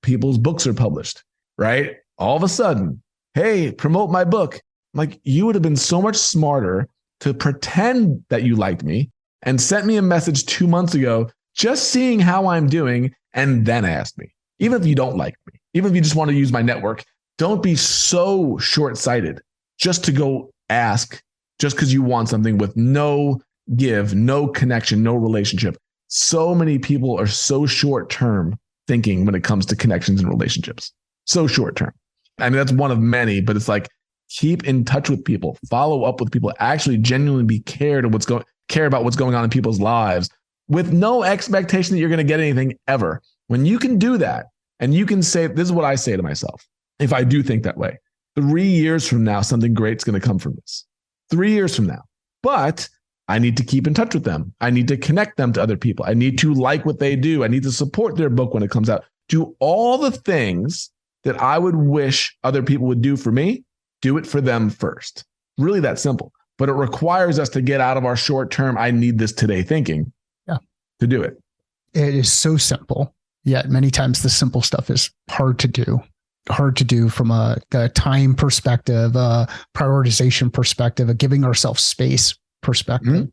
people's books are published, right? All of a sudden, hey, promote my book. I'm like, you would have been so much smarter to pretend that you liked me and sent me a message 2 months ago, just seeing how I'm doing, and then asked me. Even if you don't like me, even if you just want to use my network, don't be so short-sighted just to go ask just because you want something with no give, no connection, no relationship. So many people are so short-term thinking when it comes to connections and relationships. So short-term. I mean, that's one of many, but it's like, keep in touch with people, follow up with people, actually genuinely be care about what's going on in people's lives with no expectation that you're going to get anything ever. When you can do that and you can say, this is what I say to myself. If I do think that way, 3 years from now, something great's going to come from this. 3 years from now. But I need to keep in touch with them. I need to connect them to other people. I need to like what they do. I need to support their book when it comes out. Do all the things that I would wish other people would do for me. Do it for them first. Really that simple. But it requires us to get out of our short-term, I need this today thinking to do it. it is so simple, yet many times the simple stuff is hard to do from a time perspective, a prioritization perspective, a giving ourselves space perspective. Mm-hmm.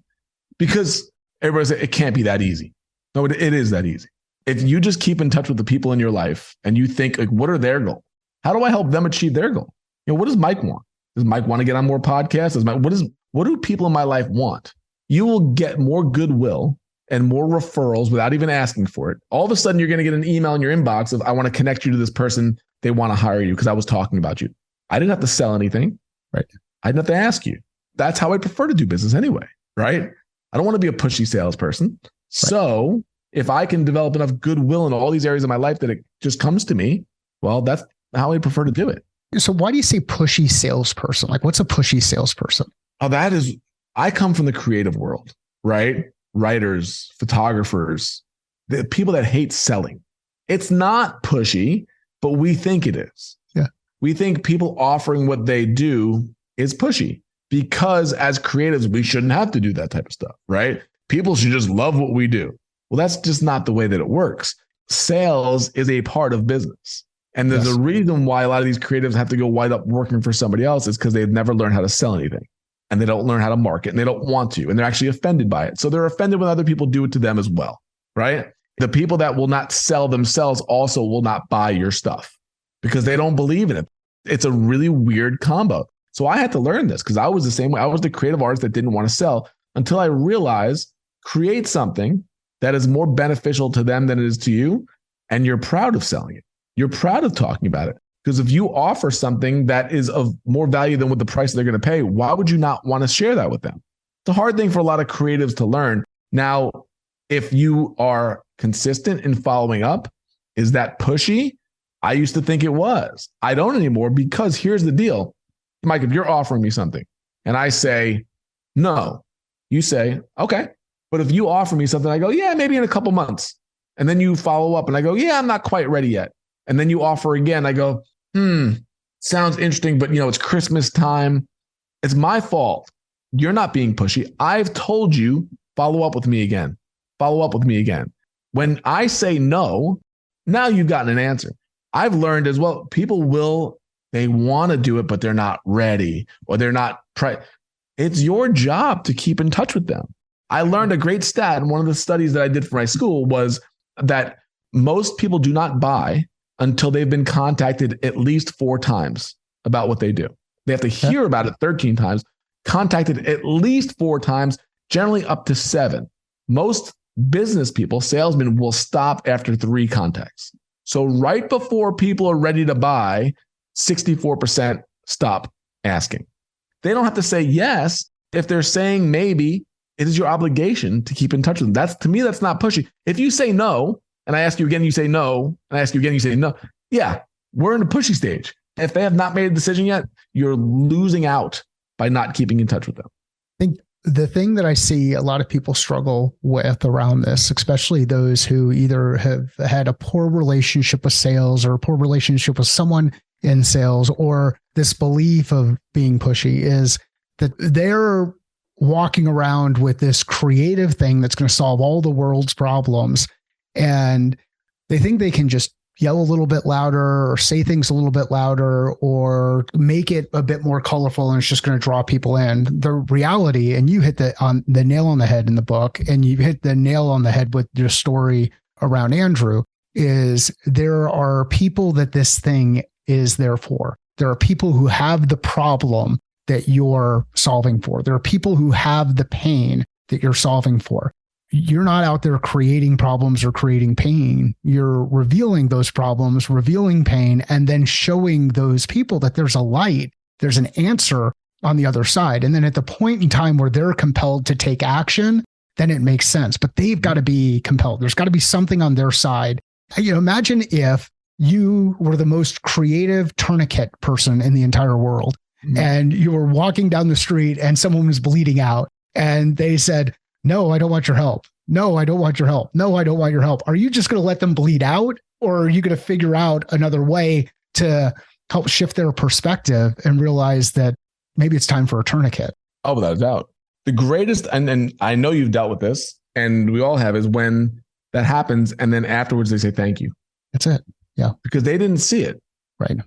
Because everybody says it can't be that easy. No, it is that easy. If you just keep in touch with the people in your life and you think, like, what are their goals? How do I help them achieve their goal? What does Mike want? Does Mike want to get on more podcasts? What do people in my life want? You will get more goodwill and more referrals without even asking for it. All of a sudden, you're going to get an email in your inbox of, I want to connect you to this person. They want to hire you because I was talking about you. I didn't have to sell anything. Right. I didn't have to ask you. That's how I prefer to do business anyway. Right. I don't want to be a pushy salesperson. Right. So if I can develop enough goodwill in all these areas of my life that it just comes to me, well, that's how I prefer to do it. So why do you say pushy salesperson? Like, what's a pushy salesperson? Oh, I come from the creative world, right? Writers, photographers, the people that hate selling. It's not pushy, but we think it is. Yeah. We think people offering what they do is pushy because as creatives, we shouldn't have to do that type of stuff, right? People should just love what we do. Well, that's just not the way that it works. Sales is a part of business. And there's a reason why a lot of these creatives have to go wind up working for somebody else is because they've never learned how to sell anything. And they don't learn how to market and they don't want to. And they're actually offended by it. So they're offended when other people do it to them as well, right? The people that will not sell themselves also will not buy your stuff because they don't believe in it. It's a really weird combo. So I had to learn this because I was the same way. I was the creative artist that didn't want to sell until I realized create something that is more beneficial to them than it is to you. And you're proud of selling it. You're proud of talking about it. Because if you offer something that is of more value than what the price they're going to pay, why would you not want to share that with them? It's a hard thing for a lot of creatives to learn. Now, if you are consistent in following up, is that pushy? I used to think it was. I don't anymore because here's the deal. Mike, if you're offering me something and I say, no, you say, okay. But if you offer me something, I go, yeah, maybe in a couple months. And then you follow up and I go, yeah, I'm not quite ready yet. And then you offer again. I go, sounds interesting, but it's Christmas time. It's my fault. You're not being pushy. I've told you, follow up with me again. Follow up with me again. When I say no, now you've gotten an answer. I've learned as well, they want to do it, but they're not ready or they're not. It's your job to keep in touch with them. I learned a great stat. And one of the studies that I did for my school was that most people do not buy until they've been contacted at least 4 times about what they do. They have to hear about it 13 times, contacted at least 4 times, generally up to 7. Most business people, salesmen, will stop after 3 contacts. So right before people are ready to buy, 64% stop asking. They don't have to say yes. If they're saying maybe, it is your obligation to keep in touch with them. To me, that's not pushy. If you say no, and I ask you again, you say no, and I ask you again, you say no. Yeah, we're in a pushy stage. If they have not made a decision yet, you're losing out by not keeping in touch with them. I think the thing that I see a lot of people struggle with around this, especially those who either have had a poor relationship with sales or a poor relationship with someone in sales, or this belief of being pushy, is that they're walking around with this creative thing that's going to solve all the world's problems. And they think they can just yell a little bit louder or say things a little bit louder or make it a bit more colorful and it's just going to draw people in. The reality, and you hit the nail on the head in the book, and you hit the nail on the head with your story around Andrew, is there are people that this thing is there for. There are people who have the problem that you're solving for. There are people who have the pain that you're solving for. You're not out there creating problems or creating pain. You're revealing those problems, revealing pain, and then showing those people that there's a light, there's an answer on the other side. And then at the point in time where they're compelled to take action, then it makes sense. But they've got to be compelled. There's got to be something on their side. Imagine if you were the most creative tourniquet person in the entire world, and you were walking down the street and someone was bleeding out and they said, no, I don't want your help. No, I don't want your help. No, I don't want your help. Are you just going to let them bleed out, or are you going to figure out another way to help shift their perspective and realize that maybe it's time for a tourniquet? Oh, without a doubt. The greatest, and I know you've dealt with this and we all have, is when that happens. And then afterwards they say, thank you. That's it. Yeah. Because they didn't see it. Right.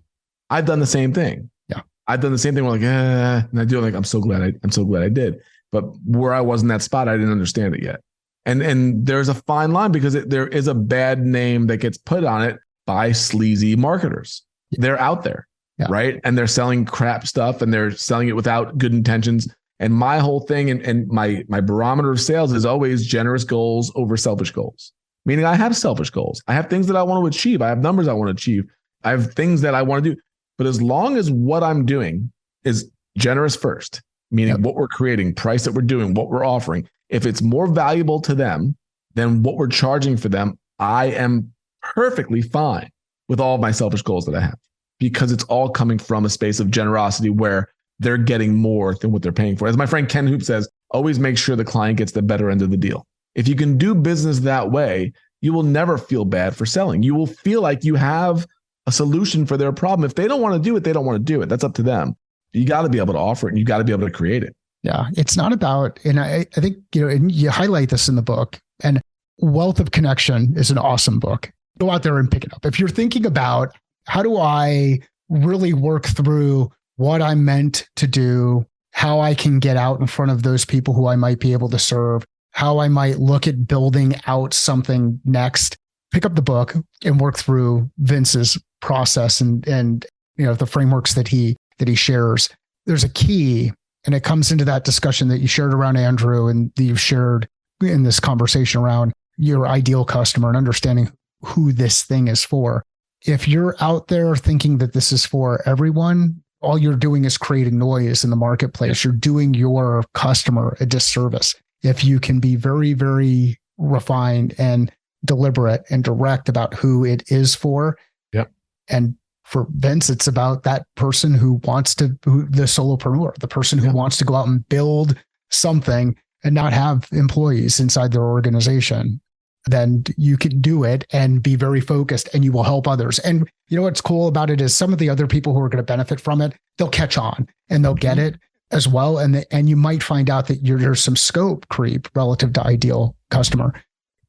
I've done the same thing. Yeah. I've done the same thing. We're like, and I do it like, I'm so glad I did. But where I was in that spot, I didn't understand it yet. And there's a fine line because there is a bad name that gets put on it by sleazy marketers. They're out there, right? And they're selling crap stuff and they're selling it without good intentions. And my whole thing and my barometer of sales is always generous goals over selfish goals. Meaning I have selfish goals. I have things that I want to achieve. I have numbers I want to achieve. I have things that I want to do. But as long as what I'm doing is generous first, meaning what we're creating, price that we're doing, what we're offering, if it's more valuable to them than what we're charging for them, I am perfectly fine with all of my selfish goals that I have because it's all coming from a space of generosity where they're getting more than what they're paying for. As my friend Ken Hoop says, always make sure the client gets the better end of the deal. If you can do business that way, you will never feel bad for selling. You will feel like you have a solution for their problem. If they don't want to do it, they don't want to do it. That's up to them. You got to be able to offer it and you got to be able to create it. Yeah. It's not about, and I think, and you highlight this in the book, and Wealth of Connection is an awesome book. Go out there and pick it up. If you're thinking about how do I really work through what I'm meant to do, how I can get out in front of those people who I might be able to serve, how I might look at building out something next, pick up the book and work through Vince's process and the frameworks that he shares. There's a key, and it comes into that discussion that you shared around Andrew and that you've shared in this conversation around your ideal customer and understanding who this thing is for. If you're out there thinking that this is for everyone, all you're doing is creating noise in the marketplace. You're doing your customer a disservice. If you can be very, very refined and deliberate and direct about who it is for. Yep. And for Vince, it's about that person who wants to, the solopreneur, the person who wants to go out and build something and not have employees inside their organization. Then you can do it and be very focused and you will help others. And you know what's cool about it is some of the other people who are going to benefit from it, they'll catch on and they'll get it as well. And you might find out that there's some scope creep relative to ideal customer.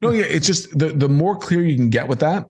No, yeah, it's just the more clear you can get with that,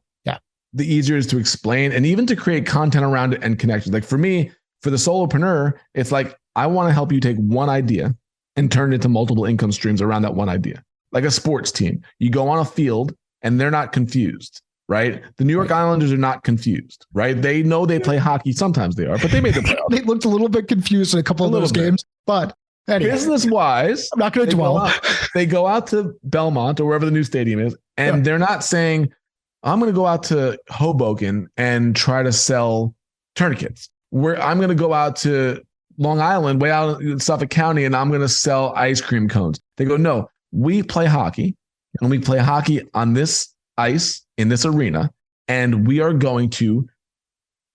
the easier it is to explain and even to create content around it and connections. Like for me, for the solopreneur, it's like, I want to help you take one idea and turn it into multiple income streams around that one idea. Like a sports team, you go on a field and they're not confused, right? The New York Islanders are not confused, right? They know they play hockey. Sometimes they are, but they made the playoffs. They looked a little bit confused in a couple of those games, but anyway, business-wise, I'm not going to dwell. They go out to Belmont or wherever the new stadium is, and they're not saying, I'm going to go out to Hoboken and try to sell tourniquets. Where I'm going to go out to Long Island, way out in Suffolk County, and I'm going to sell ice cream cones. They go, no, we play hockey, and we play hockey on this ice in this arena, and we are going to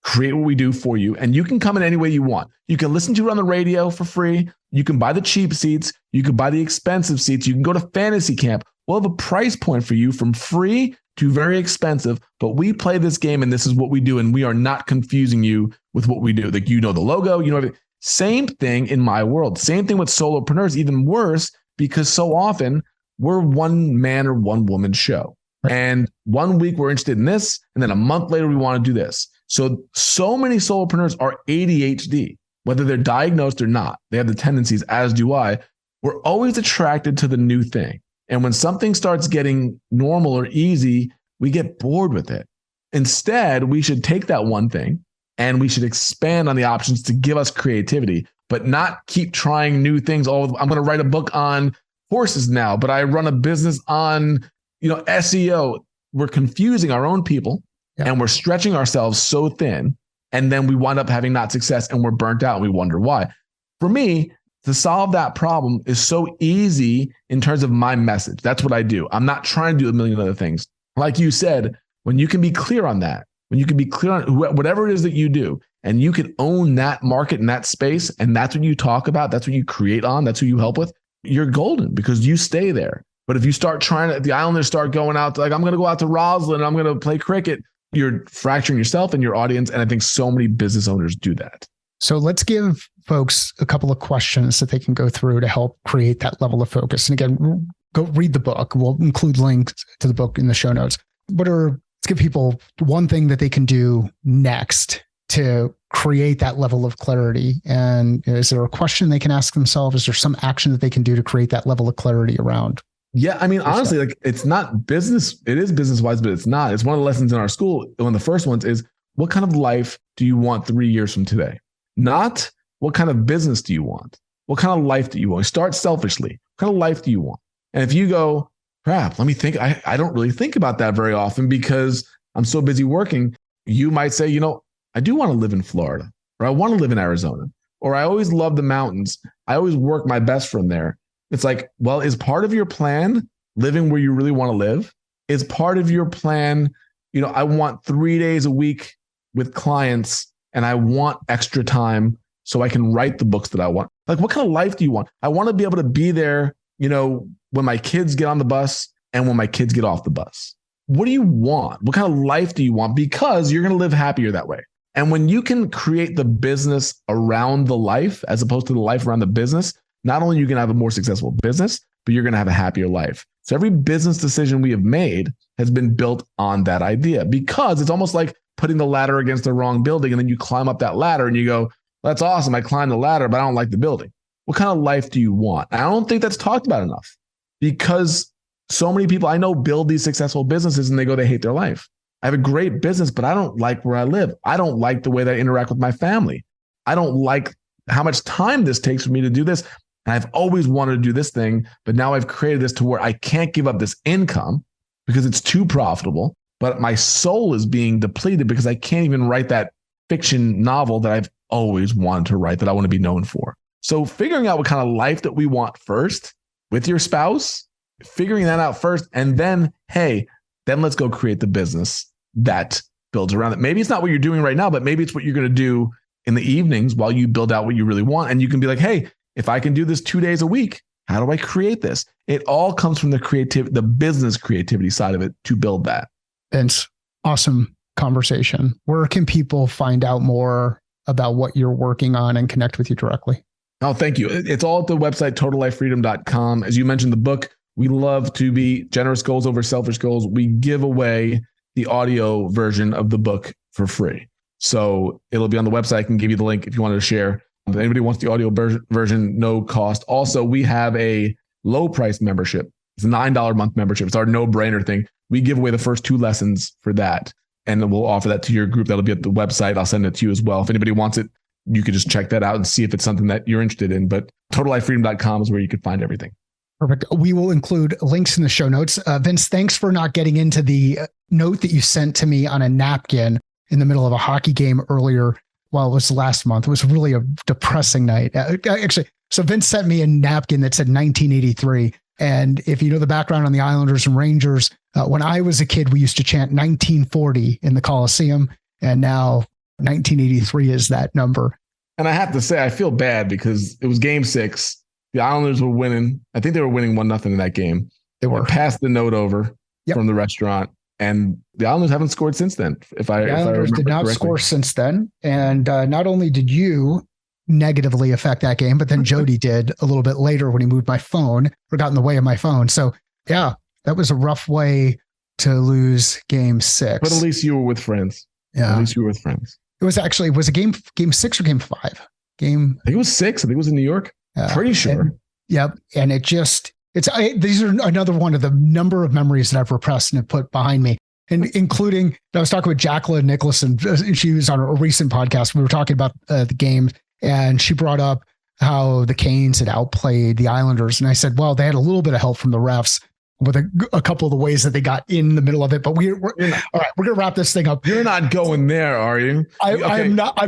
create what we do for you. And you can come in any way you want. You can listen to it on the radio for free. You can buy the cheap seats. You can buy the expensive seats. You can go to fantasy camp. We'll have a price point for you from free to very expensive, but we play this game and this is what we do. And we are not confusing you with what we do. Like, you know, the logo, you know, everything. Same thing in my world. Same thing with solopreneurs, even worse, because so often we're one man or one woman show. Right. And 1 week we're interested in this. And then a month later, we want to do this. So many solopreneurs are ADHD, whether they're diagnosed or not. They have the tendencies, as do I. We're always attracted to the new thing. And when something starts getting normal or easy, we get bored with it. Instead, we should take that one thing and we should expand on the options to give us creativity, but not keep trying new things. Oh, I'm going to write a book on horses now, but I run a business on, SEO. We're confusing our own people and we're stretching ourselves so thin. And then we wind up having not success and we're burnt out and we wonder why. For me, to solve that problem is so easy in terms of my message. That's what I do. I'm not trying to do a million other things. Like you said, when you can be clear on that, when you can be clear on whatever it is that you do, and you can own that market and that space, and that's what you talk about, that's what you create on, that's who you help with, you're golden because you stay there. But if you start the Islanders start going out, like, I'm going to go out to Roslyn and I'm going to play cricket, you're fracturing yourself and your audience. And I think so many business owners do that. So let's give folks a couple of questions that they can go through to help create that level of focus. And again, go read the book. We'll include links to the book in the show notes. Let's give people one thing that they can do next to create that level of clarity. And is there a question they can ask themselves? Is there some action that they can do to create that level of clarity around? Yeah. I mean, honestly, like it's not business. It is business wise, but it's not. It's one of the lessons in our school. One of the first ones is, what kind of life do you want 3 years from today? Not what kind of business do you want? What kind of life do you want? Start selfishly. What kind of life do you want? And if you go, crap, let me think. I don't really think about that very often because I'm so busy working. You might say, I do want to live in Florida, or I want to live in Arizona, or I always love the mountains. I always work my best from there. It's like, well, is part of your plan living where you really want to live? Is part of your plan, I want 3 days a week with clients and I want extra time so I can write the books that I want. Like, what kind of life do you want? I want to be able to be there, when my kids get on the bus and when my kids get off the bus. What do you want? What kind of life do you want? Because you're going to live happier that way. And when you can create the business around the life, as opposed to the life around the business, not only are you going to have a more successful business, but you're going to have a happier life. So every business decision we have made has been built on that idea, because it's almost like putting the ladder against the wrong building. And then you climb up that ladder and you go, that's awesome. I climbed the ladder, but I don't like the building. What kind of life do you want? I don't think that's talked about enough, because so many people I know build these successful businesses and they hate their life. I have a great business, but I don't like where I live. I don't like the way that I interact with my family. I don't like how much time this takes for me to do this. And I've always wanted to do this thing, but now I've created this to where I can't give up this income because it's too profitable, but my soul is being depleted because I can't even write that fiction novel that I've always wanted to write, that I want to be known for. So figuring out what kind of life that we want first with your spouse, figuring that out first, and then, then let's go create the business that builds around it. Maybe it's not what you're doing right now, but maybe it's what you're going to do in the evenings while you build out what you really want. And you can be like, hey, if I can do this 2 days a week, how do I create this? It all comes from the business creativity side of it to build that. Vince, awesome conversation. Where can people find out more about what you're working on and connect with you directly? Oh, thank you. It's all at the website, totallifefreedom.com. As you mentioned, the book, we love to be generous goals over selfish goals. We give away the audio version of the book for free. So it'll be on the website. I can give you the link if you wanted to share. If anybody wants the audio version, no cost. Also, we have a low price membership. It's a $9 a month membership. It's our no-brainer thing. We give away the first 2 lessons for that. And then we'll offer that to your group. That'll be at the website. I'll send it to you as well. If anybody wants it, you could just check that out and see if it's something that you're interested in. But totallifefreedom.com is where you could find everything. Perfect. We will include links in the show notes. Vince, thanks for not getting into the note that you sent to me on a napkin in the middle of a hockey game earlier. Well, it was last month. It was really a depressing night. Actually, so Vince sent me a napkin that said 1983. And if you know the background on the Islanders and Rangers, when I was a kid, we used to chant 1940 in the Coliseum. And now 1983 is that number. And I have to say, I feel bad because it was game 6. The Islanders were winning. I think they were winning 1-0 in that game. They were. I passed the note over from the restaurant, and the Islanders haven't scored since then. The Islanders did not score since then. And not only did you negatively affect that game, but then Jody did a little bit later when he moved my phone or got in the way of my phone. So yeah, that was a rough way to lose game 6. But at least you were with friends. Yeah. At least you were with friends. It was a game 6 or game 5? I think it was 6. I think it was in New York. Pretty sure. Yep. And these are another one of the number of memories that I've repressed and have put behind me. And including, I was talking with Jacqueline Nicholson. She was on a recent podcast. We were talking about the game, and she brought up how the Canes had outplayed the Islanders. And I said, well, they had a little bit of help from the refs with a couple of the ways that they got in the middle of it. But we're all right. We're going to wrap this thing up. You're not going there, are you? I'm not.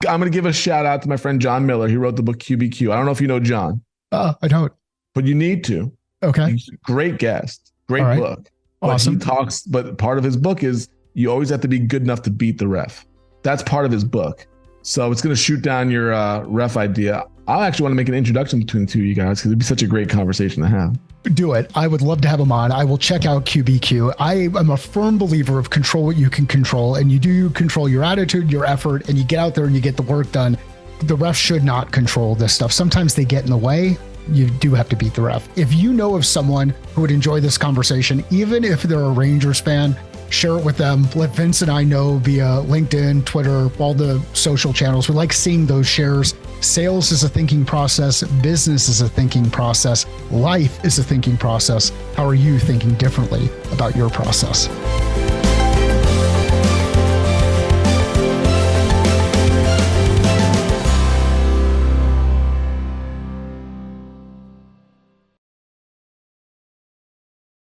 I'm going to give a shout out to my friend John Miller. He wrote the book QBQ. I don't know if you know John. I don't. But you need to. Okay. He's a great guest. Great book. Awesome. But part of his book is you always have to be good enough to beat the ref. That's part of his book. So it's going to shoot down your ref idea. I actually want to make an introduction between the two of you guys because it'd be such a great conversation to have. Do it. I would love to have him on. I will check out QBQ. I am a firm believer of control what you can control, and you control your attitude, your effort, and you get out there and you get the work done. The refs should not control this stuff. Sometimes they get in the way, you do have to beat the ref. If you know of someone who would enjoy this conversation, even if they're a Rangers fan, share it with them. Let Vince and I know via LinkedIn, Twitter, all the social channels. We like seeing those shares. Sales is a thinking process. Business is a thinking process. Life is a thinking process. How are you thinking differently about your process?